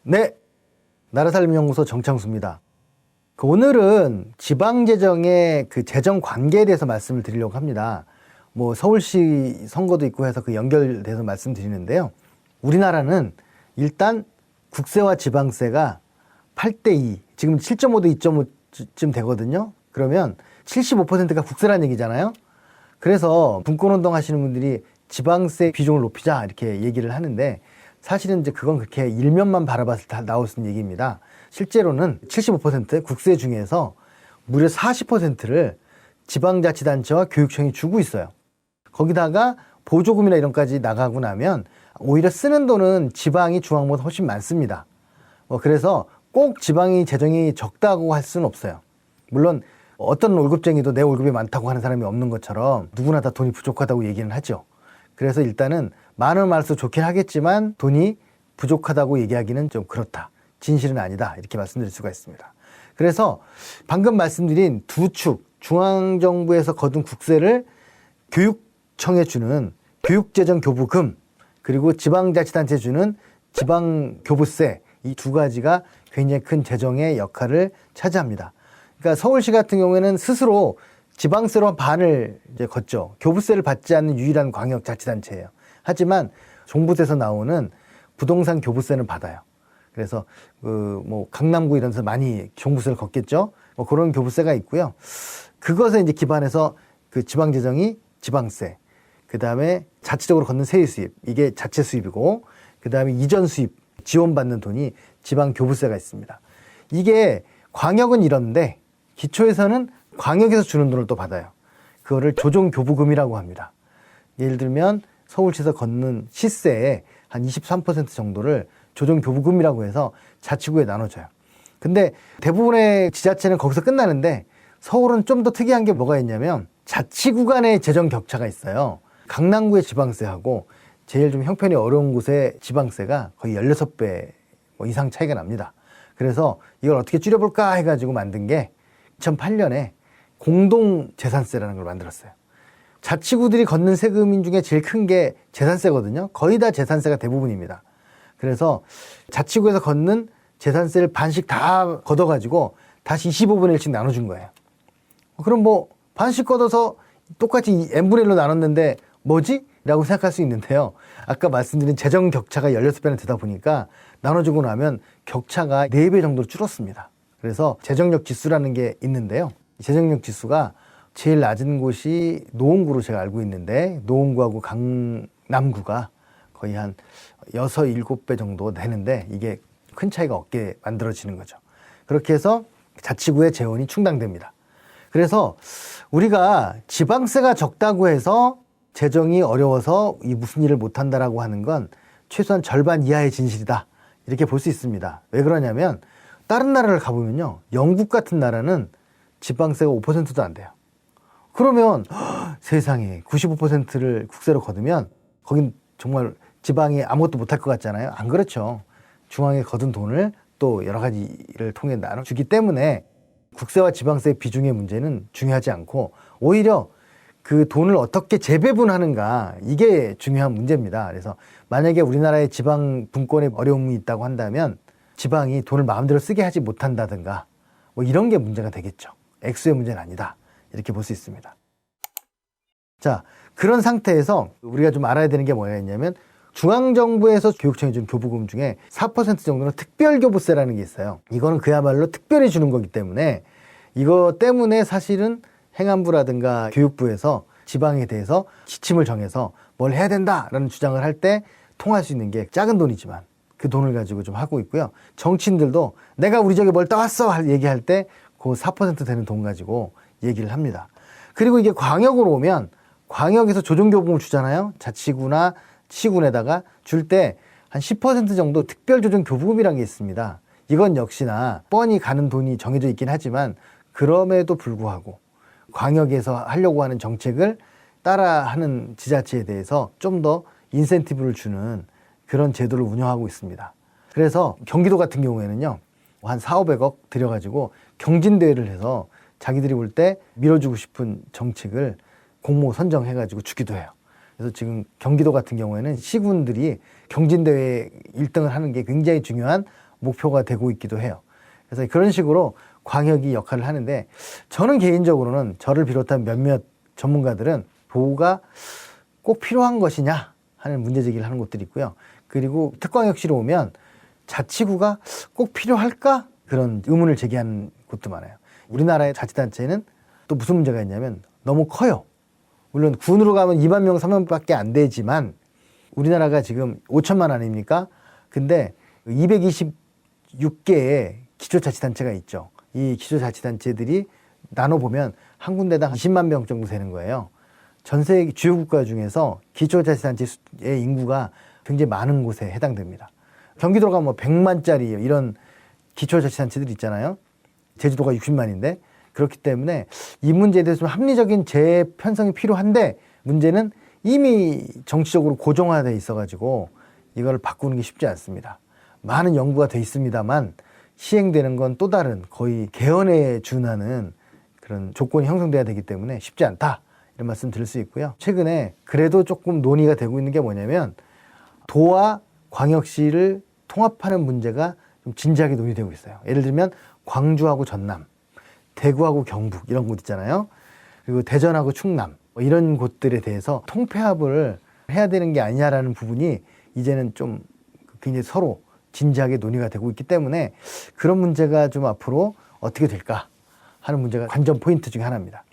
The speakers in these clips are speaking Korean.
네, 나라살림연구소 정창수입니다. 오늘은 지방재정의 그 재정 관계에 대해서 말씀을 드리려고 합니다. 뭐 서울시 선거도 있고 해서 그 연결돼서 말씀드리는데요. 우리나라는 일단 국세와 지방세가 8대2, 지금 7.5대 2.5쯤 되거든요. 그러면 75%가 국세라는 얘기잖아요. 그래서 분권운동 하시는 분들이 지방세 비중을 높이자 이렇게 얘기를 하는데, 사실은 이제 그건 그렇게 일면만 바라봤을 때 나올 수 있는 얘기입니다. 실제로는 75% 국세 중에서 무려 40%를 지방자치단체와 교육청이 주고 있어요. 거기다가 보조금이나 이런 까지 나가고 나면 오히려 쓰는 돈은 지방이 중앙보다 훨씬 많습니다. 그래서 꼭 지방이 재정이 적다고 할 수는 없어요. 물론 어떤 월급쟁이도 내 월급이 많다고 하는 사람이 없는 것처럼 누구나 다 돈이 부족하다고 얘기는 하죠. 그래서 일단은 많으면 많을수록 좋긴 하겠지만 돈이 부족하다고 얘기하기는 좀 그렇다, 진실은 아니다, 이렇게 말씀드릴 수가 있습니다. 그래서 방금 말씀드린 두 축, 중앙정부에서 거둔 국세를 교육청에 주는 교육재정교부금, 그리고 지방자치단체에 주는 지방교부세, 이 두 가지가 굉장히 큰 재정의 역할을 차지합니다. 그러니까 서울시 같은 경우에는 스스로 지방세로 반을 이제 걷죠. 교부세를 받지 않는 유일한 광역자치단체예요. 하지만 종부세에서 나오는 부동산 교부세는 받아요. 그래서 뭐 강남구 이런 데서 많이 종부세를 걷겠죠. 뭐 그런 교부세가 있고요. 그것에 이제 기반해서 그 지방재정이 지방세, 그 다음에 자체적으로 걷는 세의 수입, 이게 자체 수입이고, 그 다음에 이전 수입, 지원받는 돈이 지방교부세가 있습니다. 이게 광역은 이런데 기초에서는 광역에서 주는 돈을 또 받아요. 그거를 조정교부금이라고 합니다. 예를 들면 서울시에서 걷는 시세의 한 23% 정도를 조정교부금이라고 해서 자치구에 나눠줘요. 근데 대부분의 지자체는 거기서 끝나는데, 서울은 좀 더 특이한 게 뭐가 있냐면 자치구 간의 재정 격차가 있어요. 강남구의 지방세하고 제일 좀 형편이 어려운 곳의 지방세가 거의 16배 이상 차이가 납니다. 그래서 이걸 어떻게 줄여볼까 해가지고 만든 게 2008년에 공동재산세라는 걸 만들었어요. 자치구들이 걷는 세금 중에 제일 큰 게 재산세거든요. 거의 다 재산세가 대부분입니다. 그래서 자치구에서 걷는 재산세를 반씩 다 걷어가지고 다시 25분의 1씩 나눠준 거예요. 그럼 뭐 반씩 걷어서 똑같이 n분의 1로 나눴는데 뭐지? 라고 생각할 수 있는데요. 아까 말씀드린 재정 격차가 16배나 되다 보니까 나눠주고 나면 격차가 4배 정도로 줄었습니다. 그래서 재정력 지수라는 게 있는데요. 재정력 지수가 제일 낮은 곳이 노원구로 제가 알고 있는데, 노원구하고 강남구가 거의 한 6, 7배 정도 되는데, 이게 큰 차이가 없게 만들어지는 거죠. 그렇게 해서 자치구의 재원이 충당됩니다. 그래서 우리가 지방세가 적다고 해서 재정이 어려워서 이 무슨 일을 못한다라고 하는 건 최소한 절반 이하의 진실이다, 이렇게 볼 수 있습니다. 왜 그러냐면 다른 나라를 가보면요, 영국 같은 나라는 지방세가 5%도 안 돼요. 그러면 세상에 95%를 국세로 거두면 거긴 정말 지방이 아무것도 못할 것 같잖아요. 안 그렇죠. 중앙에 거둔 돈을 또 여러 가지를 통해 나눠주기 때문에 국세와 지방세의 비중의 문제는 중요하지 않고, 오히려 그 돈을 어떻게 재배분하는가, 이게 중요한 문제입니다. 그래서 만약에 우리나라의 지방 분권에 어려움이 있다고 한다면 지방이 돈을 마음대로 쓰게 하지 못한다든가 뭐 이런 게 문제가 되겠죠. 액수의 문제는 아니다, 이렇게 볼 수 있습니다. 자, 그런 상태에서 우리가 좀 알아야 되는 게 뭐냐면, 중앙정부에서 교육청이 준 교부금 중에 4% 정도는 특별교부세라는 게 있어요. 이거는 그야말로 특별히 주는 거기 때문에, 이거 때문에 사실은 행안부라든가 교육부에서 지방에 대해서 지침을 정해서 뭘 해야 된다라는 주장을 할 때 통할 수 있는 게 작은 돈이지만 그 돈을 가지고 좀 하고 있고요. 정치인들도 내가 우리 지역에 뭘 따왔어 얘기할 때 그 4% 되는 돈 가지고 얘기를 합니다. 그리고 이게 광역으로 오면 광역에서 조정교부금을 주잖아요. 자치구나 시군에다가 줄 때 한 10% 정도 특별조정교부금이라는 게 있습니다. 이건 역시나 뻔히 가는 돈이 정해져 있긴 하지만, 그럼에도 불구하고 광역에서 하려고 하는 정책을 따라하는 지자체에 대해서 좀 더 인센티브를 주는 그런 제도를 운영하고 있습니다. 그래서 경기도 같은 경우에는요, 한 4, 500억 들여가지고 경진대회를 해서 자기들이 볼 때 밀어주고 싶은 정책을 공모 선정해가지고 주기도 해요. 그래서 지금 경기도 같은 경우에는 시군들이 경진대회 1등을 하는 게 굉장히 중요한 목표가 되고 있기도 해요. 그래서 그런 식으로 광역이 역할을 하는데, 저는 개인적으로는 저를 비롯한 몇몇 전문가들은 도가 꼭 필요한 것이냐 하는 문제제기를 하는 곳들이 있고요. 그리고 특광역시로 오면 자치구가 꼭 필요할까? 그런 의문을 제기하는 곳도 많아요. 우리나라의 자치단체는 또 무슨 문제가 있냐면 너무 커요. 물론 군으로 가면 2만 명, 3만 명밖에 안 되지만 우리나라가 지금 5천만 아닙니까? 근데 226개의 기초자치단체가 있죠. 이 기초자치단체들이 나눠보면 한 군데당 20만 명 정도 되는 거예요. 전 세계 주요 국가 중에서 기초자치단체의 인구가 굉장히 많은 곳에 해당됩니다. 경기도가 뭐 100만짜리 이런 기초자치단체들 있잖아요. 제주도가 60만인데 그렇기 때문에 이 문제에 대해서 좀 합리적인 재편성이 필요한데, 문제는 이미 정치적으로 고정화되어 있어가지고 이걸 바꾸는 게 쉽지 않습니다. 많은 연구가 돼 있습니다만 시행되는 건 또 다른 거의 개헌에 준하는 그런 조건이 형성돼야 되기 때문에 쉽지 않다, 이런 말씀 드릴 수 있고요. 최근에 그래도 조금 논의가 되고 있는 게 뭐냐면 도와 광역시를 통합하는 문제가 좀 진지하게 논의되고 있어요. 예를 들면 광주하고 전남, 대구하고 경북 이런 곳 있잖아요. 그리고 대전하고 충남 이런 곳들에 대해서 통폐합을 해야 되는 게 아니냐라는 부분이 이제는 좀 굉장히 서로 진지하게 논의가 되고 있기 때문에 그런 문제가 좀 앞으로 어떻게 될까 하는 문제가 관전 포인트 중에 하나입니다.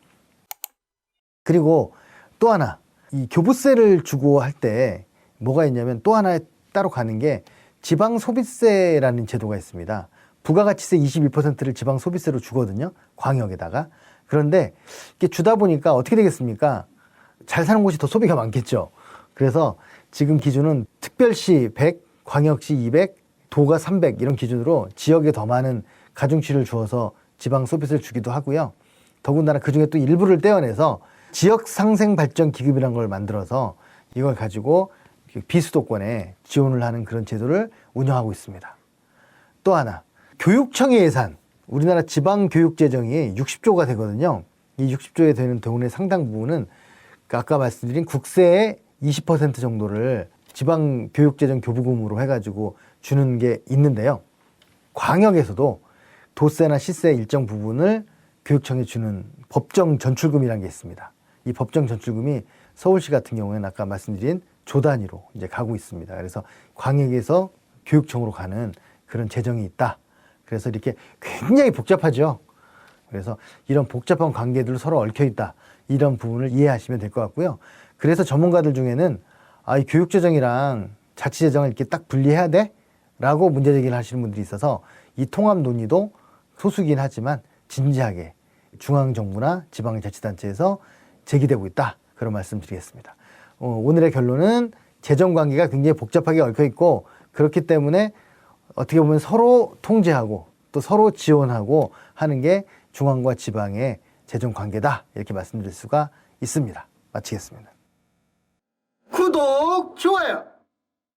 그리고 또 하나, 이 교부세를 주고 할 때 뭐가 있냐면 또 하나 따로 가는 게 지방소비세라는 제도가 있습니다. 부가가치세 21%를 지방소비세로 주거든요. 광역에다가. 그런데 이렇게 주다 보니까 어떻게 되겠습니까? 잘 사는 곳이 더 소비가 많겠죠. 그래서 지금 기준은 특별시 100, 광역시 200, 도가 300 이런 기준으로 지역에 더 많은 가중치를 주어서 지방소비세를 주기도 하고요. 더군다나 그중에 또 일부를 떼어내서 지역상생발전기금이라는 걸 만들어서 이걸 가지고 비수도권에 지원을 하는 그런 제도를 운영하고 있습니다. 또 하나, 교육청의 예산, 우리나라 지방교육재정이 60조가 되거든요. 이 60조에 되는 돈의 상당 부분은 아까 말씀드린 국세의 20% 정도를 지방교육재정 교부금으로 해가지고 주는 게 있는데요. 광역에서도 도세나 시세 일정 부분을 교육청에 주는 법정 전출금이라는 게 있습니다. 이 법정 전출금이 서울시 같은 경우에는 아까 말씀드린 조 단위로 이제 가고 있습니다. 그래서 광역에서 교육청으로 가는 그런 재정이 있다. 그래서 이렇게 굉장히 복잡하죠. 그래서 이런 복잡한 관계들 서로 얽혀 있다. 이런 부분을 이해하시면 될 것 같고요. 그래서 전문가들 중에는 이 교육재정이랑 자치재정을 이렇게 딱 분리해야 돼? 라고 문제제기를 하시는 분들이 있어서 이 통합 논의도 소수긴 하지만 진지하게 중앙정부나 지방자치단체에서 제기되고 있다. 그런 말씀 드리겠습니다. 오늘의 결론은 재정관계가 굉장히 복잡하게 얽혀 있고, 그렇기 때문에 어떻게 보면 서로 통제하고 또 서로 지원하고 하는 게 중앙과 지방의 재정관계다. 이렇게 말씀드릴 수가 있습니다. 마치겠습니다. 구독, 좋아요!